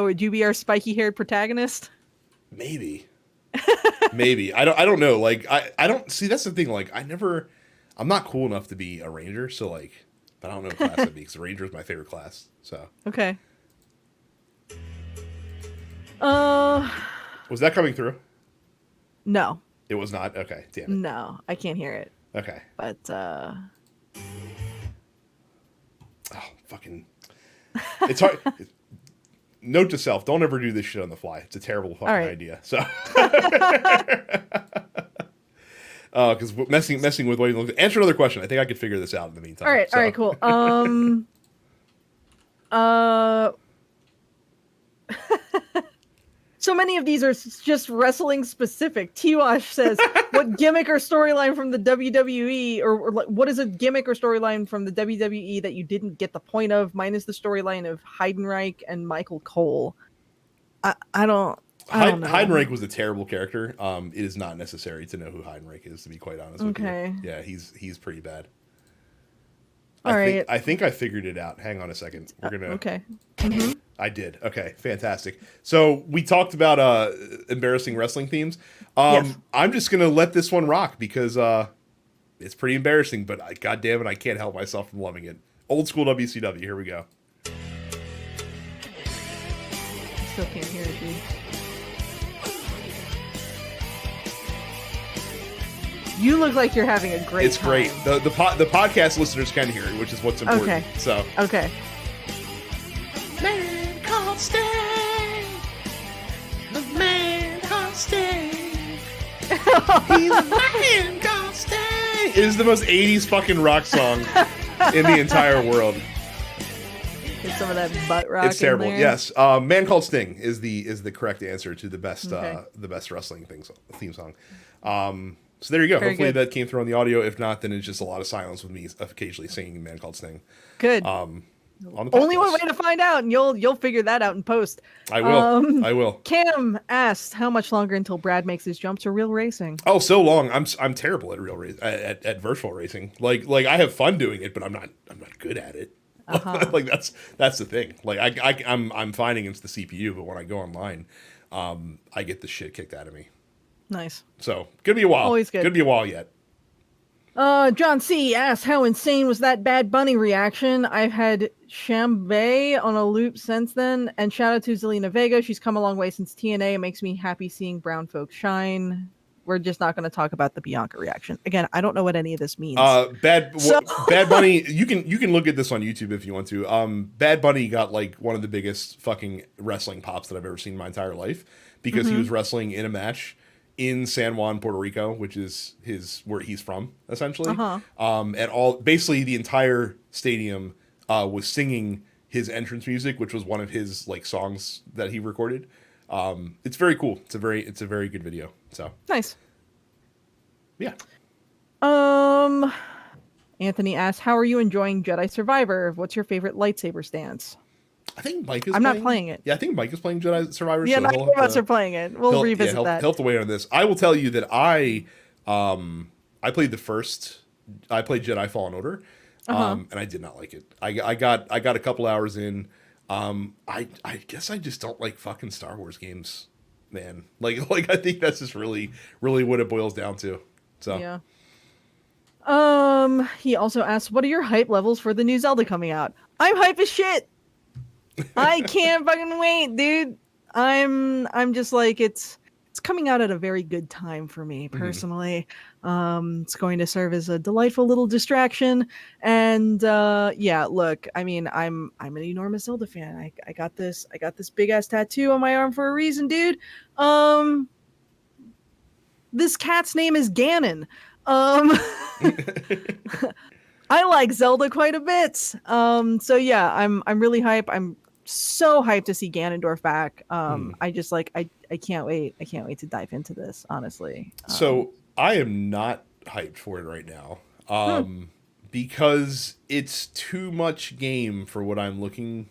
Would you be our spiky-haired protagonist? Maybe. I don't know. Like I don't see. That's the thing. Like I'm not cool enough to be a ranger. So like, but I don't know what class I'd be, because ranger is my favorite class. So okay. Was that coming through? No. It was not. Okay, damn it. No, I can't hear it. Okay. But oh, fucking. It's hard. Note to self: don't ever do this shit on the fly. It's a terrible fucking idea. So, because messing with what you look. Answer another question. I think I could figure this out in the meantime. All right. Cool. So many of these are just wrestling specific. T-Wash says, what gimmick or storyline from the WWE, or what is a gimmick or storyline from the WWE that you didn't get the point of, minus the storyline of Heidenreich and Michael Cole? I don't know. Heidenreich was a terrible character. It is not necessary to know who Heidenreich is, to be quite honest with you. Yeah, he's pretty bad. I think I figured it out. Hang on a second. We're gonna. Okay. Mm-hmm. I did. Okay, fantastic. So we talked about embarrassing wrestling themes. Yes. I'm just gonna let this one rock, because it's pretty embarrassing, but God damn it, I can't help myself from loving it. Old school WCW. Here we go. I still can't hear it, dude. You look like you're having a great time. Great. The podcast listeners can hear it, which is what's important. Okay. So. Okay. Man called Sting. The man called Sting. He's a man called Sting. It is the most 80s fucking rock song in the entire world. Get some of that butt rock. It's terrible. In there. Yes. Man called Sting is the correct answer to the best wrestling theme song. So there you go. Very Hopefully good. that came through on the audio. If not, then it's just a lot of silence with me occasionally singing "Man Called Sting." Good. On the Only podcast. one way to find out, and you'll figure that out in post. I will. I will. Cam asked, "How much longer until Brad makes his jump to real racing?" Oh, so long. I'm terrible at real at virtual racing. Like I have fun doing it, but I'm not good at it. Uh-huh. Like that's the thing. Like I'm finding it's the CPU, but when I go online, I get the shit kicked out of me. Nice. So gonna be a while. Always good. Gonna be a while yet. John C. asks, how insane was that Bad Bunny reaction? I've had Shambay on a loop since then, and shout out to Zelina Vega. She's come a long way since TNA. It makes me happy seeing brown folks shine. We're just not going to talk about the Bianca reaction. Again, I don't know what any of this means. Bad Bunny, you can look at this on YouTube if you want to. Bad Bunny got like one of the biggest fucking wrestling pops that I've ever seen in my entire life, because he was wrestling in a match in San Juan, Puerto Rico, which is where he's from, essentially. Uh-huh. And all basically the entire stadium was singing his entrance music, which was one of his like songs that he recorded. It's very cool. It's a very good video. So Nice. yeah. Anthony asks, "How are you enjoying Jedi Survivor? What's your favorite lightsaber stance?" I think Mike is. I'm not playing it. Yeah, I think Mike is playing Jedi Survivor. Yeah, so neither of us are playing it. We'll revisit that. He'll have to wait on this. I will tell you that I played the first. I played Jedi Fallen Order, and I did not like it. I got a couple hours in. I guess I just don't like fucking Star Wars games, man. Like I think that's just really what it boils down to. So yeah. He also asks, "What are your hype levels for the new Zelda coming out?" I'm hype as shit. I can't fucking wait, dude. I'm just like it's coming out at a very good time for me personally. It's going to serve as a delightful little distraction, and yeah, look, I mean, I'm an enormous Zelda fan. I got this big ass tattoo on my arm for a reason, dude. This cat's name is Ganon. I like Zelda quite a bit. So yeah, I'm really hype. I'm so hyped to see Ganondorf back. I just like I can't wait. I can't wait to dive into this, honestly. So I am not hyped for it right now. Because it's too much game for what I'm looking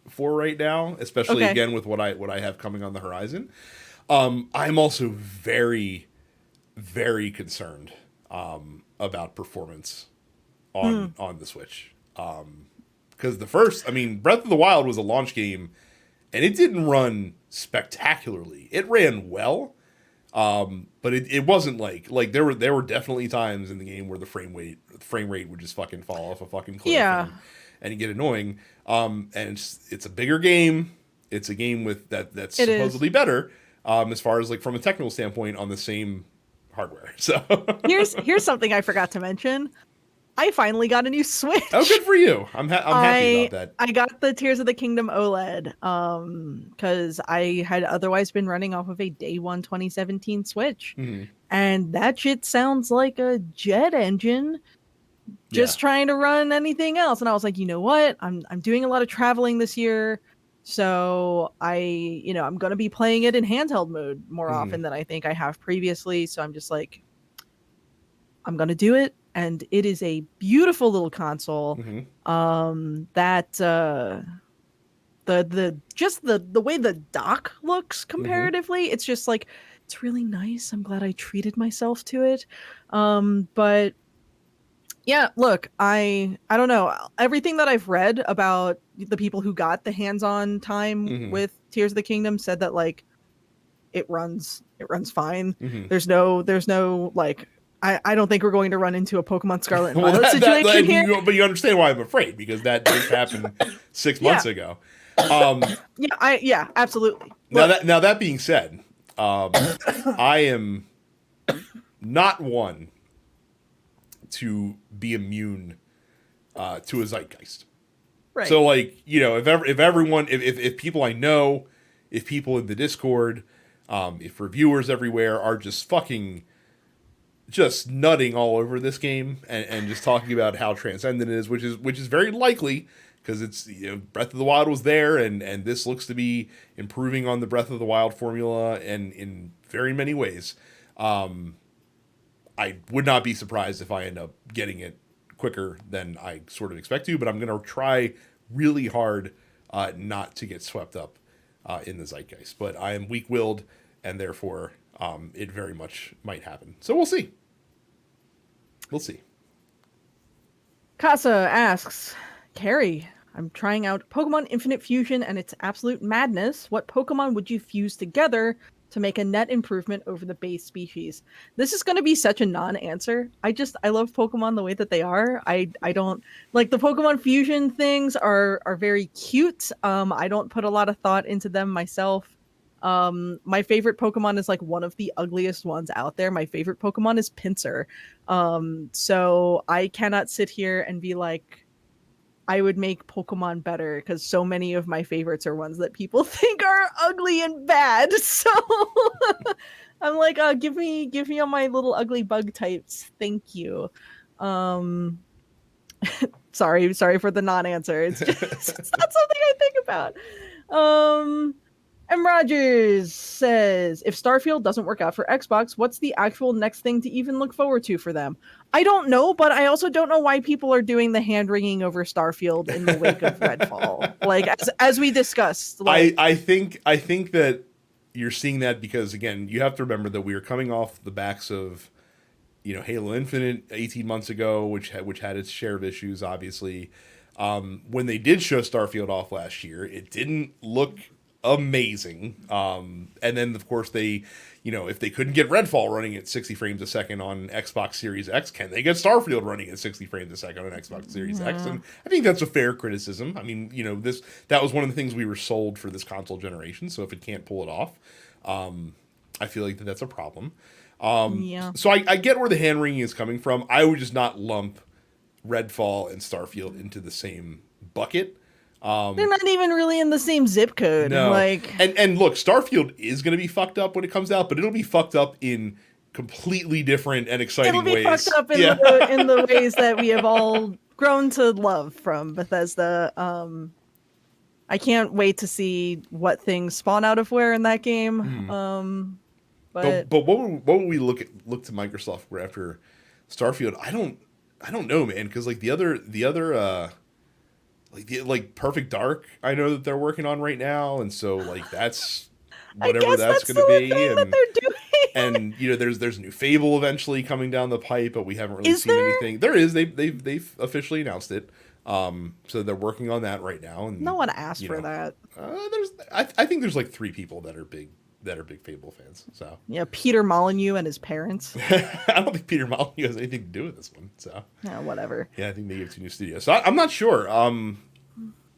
for right now, especially again with what I have coming on the horizon. I'm also very, very concerned about performance on the Switch. Because Breath of the Wild was a launch game, and it didn't run spectacularly. It ran well, but it wasn't like there were definitely times in the game where the frame rate would just fucking fall off a fucking cliff, and get annoying. And it's a bigger game. It's a game with that's supposedly better, as far as like from a technical standpoint on the same hardware. So here's something I forgot to mention. I finally got a new Switch. Oh, good for you. I'm happy about that. I got the Tears of the Kingdom OLED because I had otherwise been running off of a day one 2017 Switch. And that shit sounds like a jet engine just trying to run anything else. And I was like, you know what? I'm doing a lot of traveling this year. So I'm going to be playing it in handheld mode more often than I think I have previously. So I'm just like, I'm going to do it. And it is a beautiful little console. That the way the dock looks comparatively, it's just like it's really nice. I'm glad I treated myself to it. But yeah, look, I don't know. Everything that I've read about the people who got the hands-on time with Tears of the Kingdom said that like it runs fine. There's no like I don't think we're going to run into a Pokemon Scarlet and Violet situation here. But you understand why I'm afraid, because that just happened 6 months ago. Yeah, absolutely. Now that being said, I am not one to be immune to a zeitgeist. Right. So like, if people I know, if people in the Discord, if reviewers everywhere are just nutting all over this game and just talking about how transcendent it is, which is very likely because it's Breath of the Wild was there and this looks to be improving on the Breath of the Wild formula and in very many ways. I would not be surprised if I end up getting it quicker than I sort of expect to, but I'm going to try really hard not to get swept up in the zeitgeist. But I am weak-willed, and therefore it very much might happen. So we'll see. We'll see. Casa asks, Carrie, I'm trying out Pokemon Infinite Fusion and it's absolute madness. What Pokemon would you fuse together to make a net improvement over the base species? This is going to be such a non-answer. I love Pokemon the way that they are. I don't like the Pokemon fusion things are very cute. I don't put a lot of thought into them myself. My favorite Pokemon is like one of the ugliest ones out there. My favorite Pokemon is Pinsir. So I cannot sit here and be like, I would make Pokemon better because so many of my favorites are ones that people think are ugly and bad. So I'm like, give me all my little ugly bug types. Thank you. Um, sorry for the non-answer. It's just it's not something I think about. Um, M. Rogers says, if Starfield doesn't work out for Xbox, what's the actual next thing to even look forward to for them? I don't know, but I also don't know why people are doing the hand wringing over Starfield in the wake of Redfall. Like as we discussed, like I think that you're seeing that because again, you have to remember that we are coming off the backs of Halo Infinite 18 months ago, which had its share of issues, obviously. When they did show Starfield off last year, it didn't look amazing. And then of course if they couldn't get Redfall running at 60 frames a second on Xbox Series X, can they get Starfield running at 60 frames a second on Xbox Series X? And I think that's a fair criticism. I mean, that was one of the things we were sold for this console generation. So if it can't pull it off, I feel like that's a problem. yeah. So I get where the hand wringing is coming from. I would just not lump Redfall and Starfield into the same bucket. They're not even really in the same zip code. No, Like, and look, Starfield is going to be fucked up when it comes out, but it'll be fucked up in completely different and exciting it'll be ways. fucked up in Yeah. in the ways that we have all grown to love from Bethesda. I can't wait to see what things spawn out of where in that game. But But what would we look to Microsoft for after Starfield? I don't know, man, because like the other like Perfect Dark, I know that they're working on right now, and so like that's I whatever guess that's that's going to the be, thing that and they're doing. there's a new Fable eventually coming down the pipe, but we haven't really Is seen there? anything. There is they've officially announced it, so they're working on that right now, and No one asked you for know, that. I think there's like 3 people that are big Fable fans, so Yeah, Peter Molyneux and his parents. I don't think Peter Molyneux has anything to do with this one. So Yeah, whatever. yeah, I think they gave it to new studios. So I'm not sure.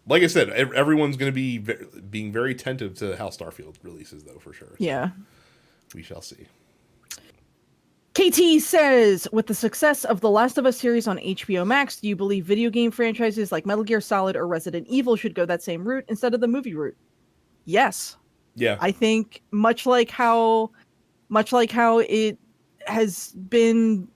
Like I said, everyone's going to be being very attentive to how Starfield releases, though, for sure. So Yeah. we shall see. KT says, with the success of the Last of Us series on HBO Max, do you believe video game franchises like Metal Gear Solid or Resident Evil should go that same route instead of the movie route? Yes. Yeah, I think much like how it has been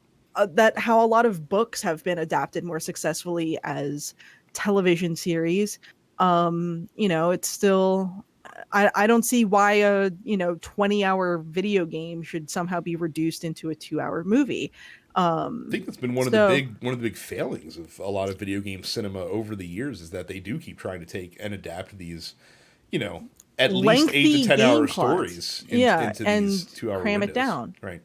that how a lot of books have been adapted more successfully as television series. It's still I don't see why a 20-hour video game should somehow be reduced into a 2-hour movie. I think that's been one of So- the big failings of a lot of video game cinema over the years is that they do keep trying to take and adapt these, at least Lengthy 8 to 10 hour game plots. stories Yeah, into and these 2-hour cram it windows. down. Right.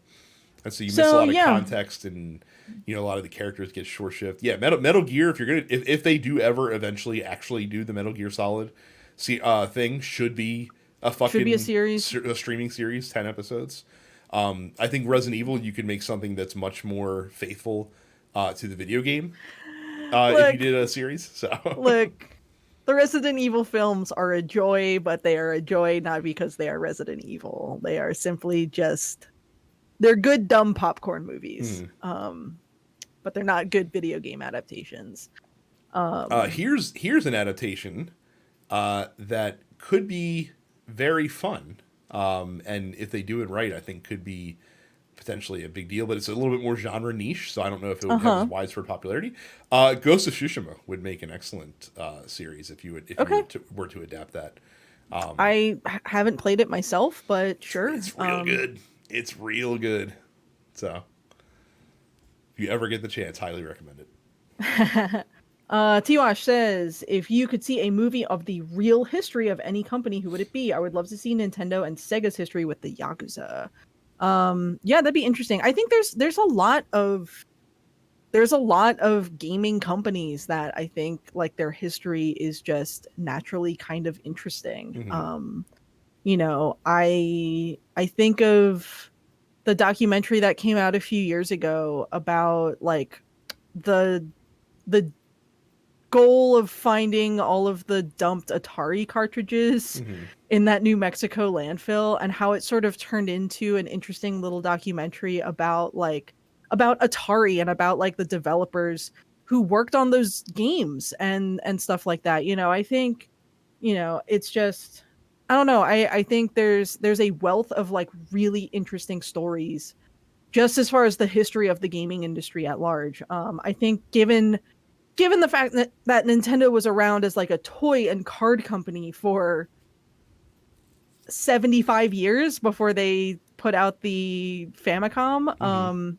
And so you miss So, a lot of yeah. context, and a lot of the characters get short shift. Yeah, Metal Gear. If they do ever eventually actually do the Metal Gear Solid thing, should be a series. a streaming series, 10 episodes. I think Resident Evil, you could make something that's much more faithful to the video game if you did a series. So Look, the Resident Evil films are a joy, but they are a joy not because they are Resident Evil. They are simply just they're good dumb popcorn movies. But they're not good video game adaptations. Here's an adaptation that could be very fun, and if they do it right, I think could be potentially a big deal. But it's a little bit more genre niche, so I don't know if it would have as widespread popularity. Ghost of Tsushima would make an excellent series if you were to adapt that. I haven't played it myself, but sure. It's real good. It's real good. So if you ever get the chance, highly recommend it. Tiwash says, if you could see a movie of the real history of any company, who would it be? I would love to see Nintendo and Sega's history with the Yakuza. Yeah, that'd be interesting. I think there's a lot of gaming companies that I think like their history is just naturally kind of interesting. I think of the documentary that came out a few years ago about like the goal of finding all of the dumped Atari cartridges in that New Mexico landfill, and how it sort of turned into an interesting little documentary about Atari and about like the developers who worked on those games and stuff like that. I think, it's just I don't know. I think there's a wealth of like really interesting stories just as far as the history of the gaming industry at large. I think given the fact that Nintendo was around as like a toy and card company for 75 years before they put out the Famicom, Hmm.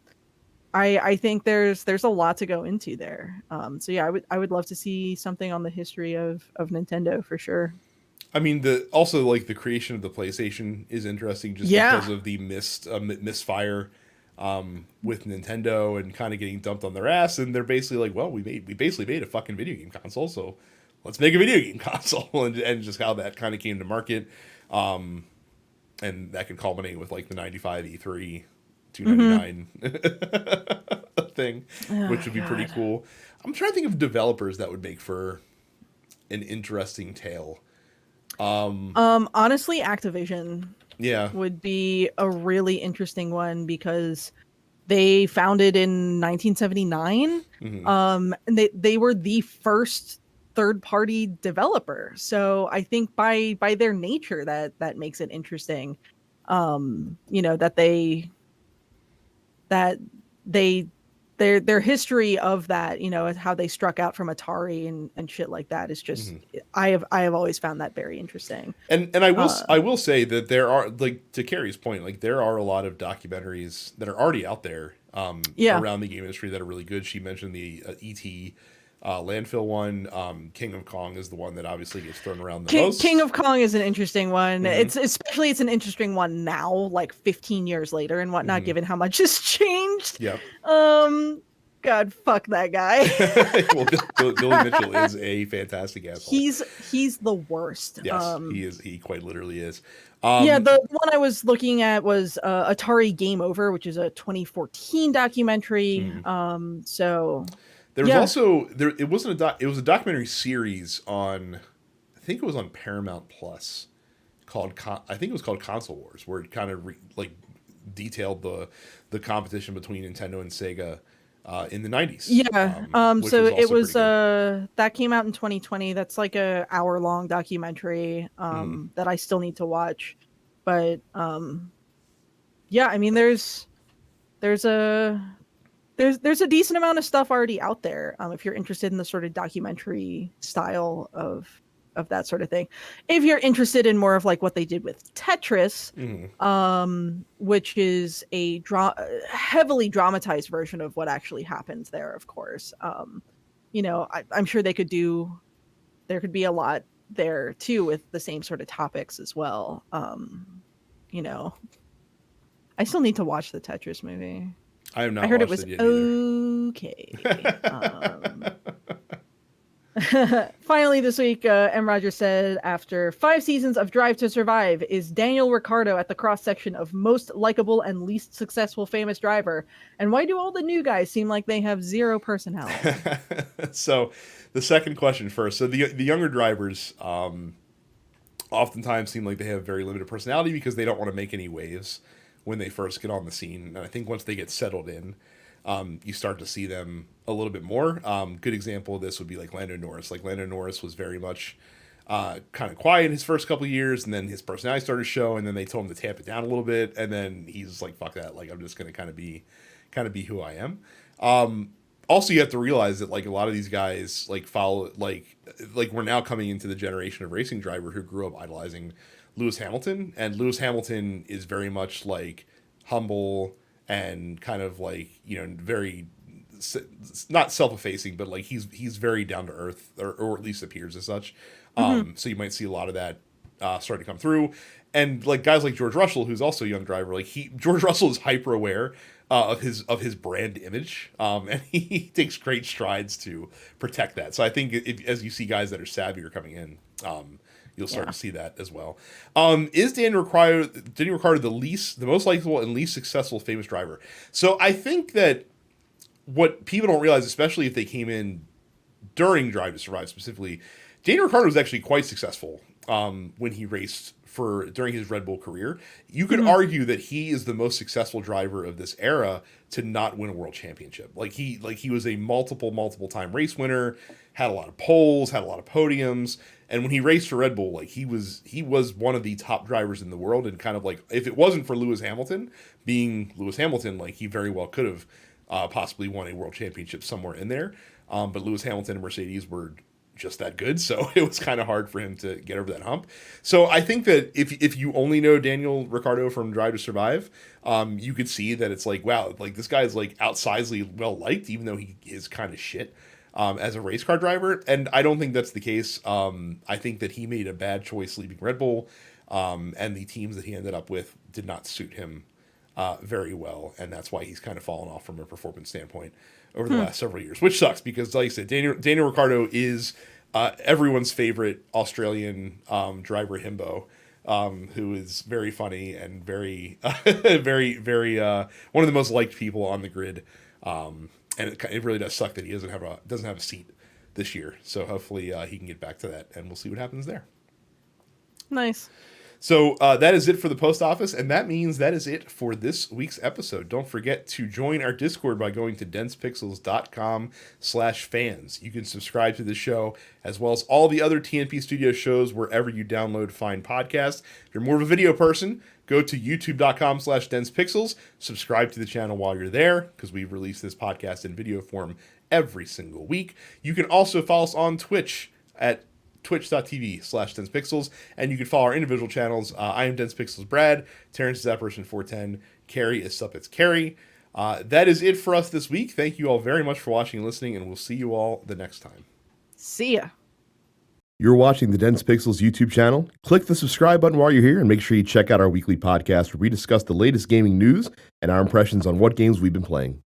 I think there's a lot to go into there. So yeah, I would love to see something on the history of Nintendo for sure. I mean, the also like the creation of the PlayStation is interesting just Yeah. because of the misfire with Nintendo and kind of getting dumped on their ass, and they're basically like, well, we basically made a fucking video game console, so let's make a video game console, and just how that kind of came to market, and that could culminate with like the '95 E3 Mm-hmm. 299 thing, which Oh would be pretty God. cool. I'm trying to think of developers that would make for an interesting tale. Honestly, Activision Yeah. would be a really interesting one because they founded in 1979. Hmm. And they were the first third party developer. So I think by their nature that makes it interesting. That that they their history of that, how they struck out from Atari and shit like that is just Hmm. I have always found that very interesting. And Uh I will say that there are, like, to Carrie's point, like there are a lot of documentaries that are already out there yeah. around the game industry that are really good. She mentioned the ET landfill one. King of Kong is the one that obviously gets thrown around the King most. of Kong is an interesting one. Hmm. It's an interesting one now, like 15 years later and whatnot, Hmm. given how much has changed. Yeah. Um, God, fuck that guy. Well, Billy Mitchell is a fantastic asshole. he's the worst. Yes, he is. He quite literally is. Yeah, Um, the one I was looking at was Atari Game Over, which is a 2014 documentary. mhm. So There was yeah. also there. It wasn't a it was a documentary series on, I think it was on Paramount Plus, called I think it was called Console Wars, where it kind of like detailed the competition between Nintendo and Sega in the '90s, Yeah. which So was it also pretty was good. that came out in 2020. That's like a hour long documentary Hmm. that I still need to watch. But yeah, I mean there's a there's a decent amount of stuff already out there if you're interested in the sort of documentary style of that sort of thing. If you're interested in more of like what they did with Tetris, Hmm. which is a heavily dramatized version of what actually happens there, of course. I'm sure there could be a lot there too with the same sort of topics as well. You know, I still need to watch the Tetris movie. I have I not heard it watched was it yet either. okay. Finally, this week, M. Rogers said, after 5 seasons of Drive to Survive, is Daniel Ricciardo at the cross section of most likable and least successful famous driver? And why do all the new guys seem like they have zero personality? So, the second question first. So the younger drivers oftentimes seem like they have very limited personality because they don't want to make any waves when they first get on the scene. And I think once they get settled in, you start to see them a little bit more. Good example of this would be like Lando Norris. Like Lando Norris was very much kind of quiet in his first couple of years, and then his personality started to show, and then they told him to tamp it down a little bit, and then he's like, "Fuck that! Like I'm just gonna kind of be who I am." Also, you have to realize that like a lot of these guys like follow like we're now coming into the generation of racing driver who grew up idolizing Lewis Hamilton, and Lewis Hamilton is very much like humble and kind of like, very not self-effacing, but like he's very down to earth, or at least appears as such. Hmm. So you might see a lot of that starting to come through, and like guys like George Russell, who's also a young driver, like George Russell is hyper aware of his brand image, and he takes great strides to protect that. So I think as you see guys that are savvier coming in, you'll start Yeah. to see that as well. Is Daniel Ricciardo the most likable and least successful famous driver? So I think that what people don't realize, especially if they came in during Drive to Survive specifically, Daniel Ricciardo was actually quite successful when he raced for during his Red Bull career, you could argue that he is the most successful driver of this era to not win a world championship. He was a multiple time race winner, had a lot of poles, had a lot of podiums, and when he raced for Red Bull, like he was one of the top drivers in the world, and kind of like if it wasn't for Lewis Hamilton being Lewis Hamilton, like he very well could have possibly won a world championship somewhere in there. But Lewis Hamilton and Mercedes were just that good, so it was kind of hard for him to get over that hump. So I think that if you only know Daniel Ricciardo from Drive to Survive, you could see that it's like, wow, like this guy is like outsizely well liked, even though he is kind of shit as a race car driver. And I don't think that's the case. I think that he made a bad choice leaving Red Bull, and the teams that he ended up with did not suit him very well, and that's why he's kind of fallen off from a performance standpoint over the last several years, which sucks because, like I said, Daniel Ricciardo is everyone's favorite Australian driver himbo, who is very funny and very, very one of the most liked people on the grid. And it really does suck that he doesn't have a seat this year. So hopefully he can get back to that, and we'll see what happens there. Nice. So that is it for the post office, and that means that is it for this week's episode. Don't forget to join our Discord by going to densepixels.com/fans. You can subscribe to the show, as well as all the other TNP Studio shows wherever you download fine podcasts. If you're more of a video person, go to youtube.com/densepixels. Subscribe to the channel while you're there, because we release this podcast in video form every single week. You can also follow us on Twitch at twitch.tv/densepixels, and you can follow our individual channels. I am densepixels Brad, Terrence is Apparition410, Carrie is Suppets Carrie. That is it for us this week. Thank you all very much for watching and listening, and we'll see you all the next time. See ya. You're watching the Dense Pixels YouTube channel. Click the subscribe button while you're here, and make sure you check out our weekly podcast where we discuss the latest gaming news and our impressions on what games we've been playing.